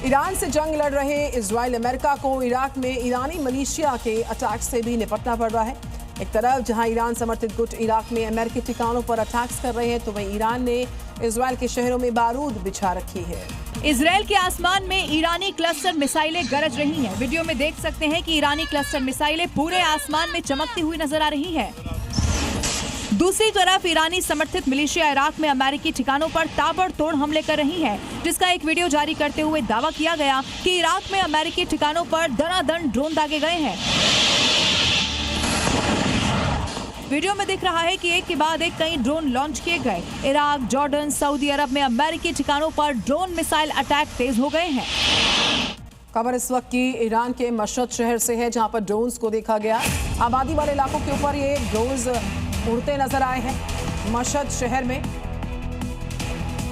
Iran से जंग लड़ रहे इजराइल अमेरिका को इराक में ईरानी मिलिशिया के अटैक से भी निपटना पड़ रहा है। एक तरफ जहां ईरान समर्थित गुट इराक में अमेरिकी ठिकानों पर अटैक्स कर रहे हैं, तो वहीं ईरान ने इजराइल के शहरों में बारूद बिछा रखी है। इजराइल के आसमान में ईरानी क्लस्टर मिसाइलें गरज रही हैं। वीडियो में देख सकते हैं कि ईरानी क्लस्टर मिसाइलें पूरे आसमान में चमकती हुई नजर आ रही हैं। दूसरी तरफ ईरानी समर्थित मिलिशिया इराक में अमेरिकी ठिकानों पर ताबड़तोड़ हमले कर रही है, जिसका एक वीडियो जारी करते हुए दावा किया गया कि इराक में अमेरिकी ठिकानों पर दनादन ड्रोन दागे गए हैं। वीडियो में दिख रहा है कि एक के बाद एक कई ड्रोन लॉन्च किए गए। इराक, जॉर्डन, सऊदी अरब में अमेरिकी ठिकानों पर ड्रोन मिसाइल अटैक तेज हो गए हैं। खबर इस वक्त की ईरान के मशहद शहर से है, जहां पर ड्रोन्स को देखा गया। आबादी वाले इलाकों के ऊपर ये ड्रोन्स उड़ते नजर आए हैं। मशहद शहर में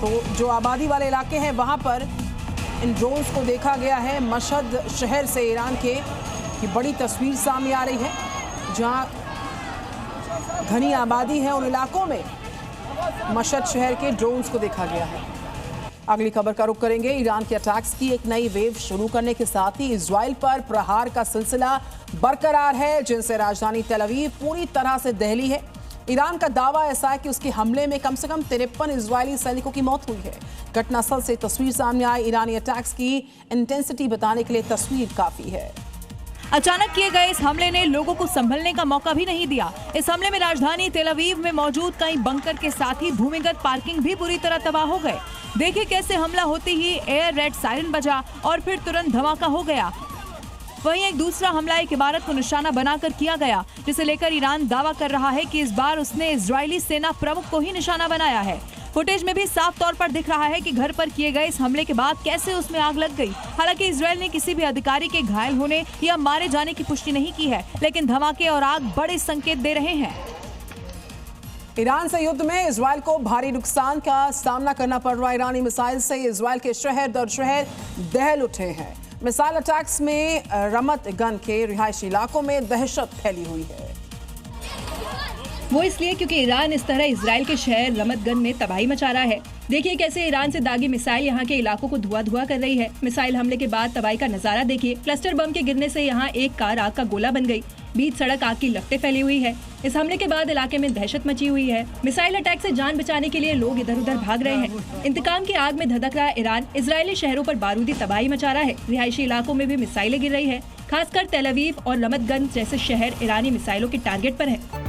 तो जो आबादी वाले इलाके हैं वहां पर इन ड्रोन्स को देखा गया है। मशहद शहर से ईरान के की बड़ी तस्वीर सामने आ रही है, जहां घनी आबादी है। उन इलाकों में मशहद शहर के ड्रोन्स को देखा गया है। अगली खबर का रुख करेंगे। ईरान के अटैक्स की एक नई वेव शुरू करने के साथ ही इजराइल पर प्रहार का सिलसिला बरकरार है, जिनसे राजधानी तेल अवीव पूरी तरह से दहली है। ईरान का दावा ऐसा है कि उसके हमले में कम से कम 53 इजरायली सैनिकों की मौत हुई है। घटनास्थल से तस्वीर सामने आई। ईरानी अटैक्स की इंटेंसिटी बताने के लिए तस्वीर काफी है। अचानक किए गए इस हमले ने लोगों को संभलने का मौका भी नहीं दिया। इस हमले में राजधानी तेल अवीव में मौजूद कई बंकर के साथ ही भूमिगत पार्किंग भी पूरी तरह तबाह हो गए। देखिए कैसे हमला होते ही एयर रेड सायरन बजा और फिर तुरंत धमाका हो गया। वहीं एक दूसरा हमला एक इमारत को निशाना बनाकर किया गया, जिसे लेकर ईरान दावा कर रहा है कि इस बार उसने इजरायली सेना प्रमुख को ही निशाना बनाया है। फुटेज में भी साफ तौर पर दिख रहा है कि घर पर किए गए इस हमले के बाद कैसे उसमें आग लग गई। हालांकि इजरायल ने किसी भी अधिकारी के घायल होने या मारे जाने की पुष्टि नहीं की है, लेकिन धमाके और आग बड़े संकेत दे रहे हैं। ईरान से युद्ध में इजरायल को भारी नुकसान का सामना करना पड़ रहा है। ईरानी मिसाइल से इजरायल के शहर दर शहर दहल उठे हैं। मिसाइल अटैक्स में रमत गन के रिहायशी इलाकों में दहशत फैली हुई है। वो इसलिए क्योंकि ईरान इस तरह इजरायल के शहर रमतगन में तबाही मचा रहा है। देखिए कैसे ईरान से दागी मिसाइल यहाँ के इलाकों को धुआं कर रही है। मिसाइल हमले के बाद तबाही का नजारा देखिए। क्लस्टर बम के गिरने से यहाँ एक कार आग का गोला बन गई। बीच सड़क आग की लपटें फैली हुई है। इस हमले के बाद इलाके में दहशत मची हुई है। मिसाइल अटैक से जान बचाने के लिए लोग इधर उधर भाग रहे हैं। इंतकाम की आग में धधक रहा ईरान इजरायली शहरों पर बारूदी तबाही मचा रहा है। रिहायशी इलाकों में भी मिसाइलें गिर रही है। खासकर तेल अवीव और रमतगन जैसे शहर ईरानी मिसाइलों के टारगेट पर है।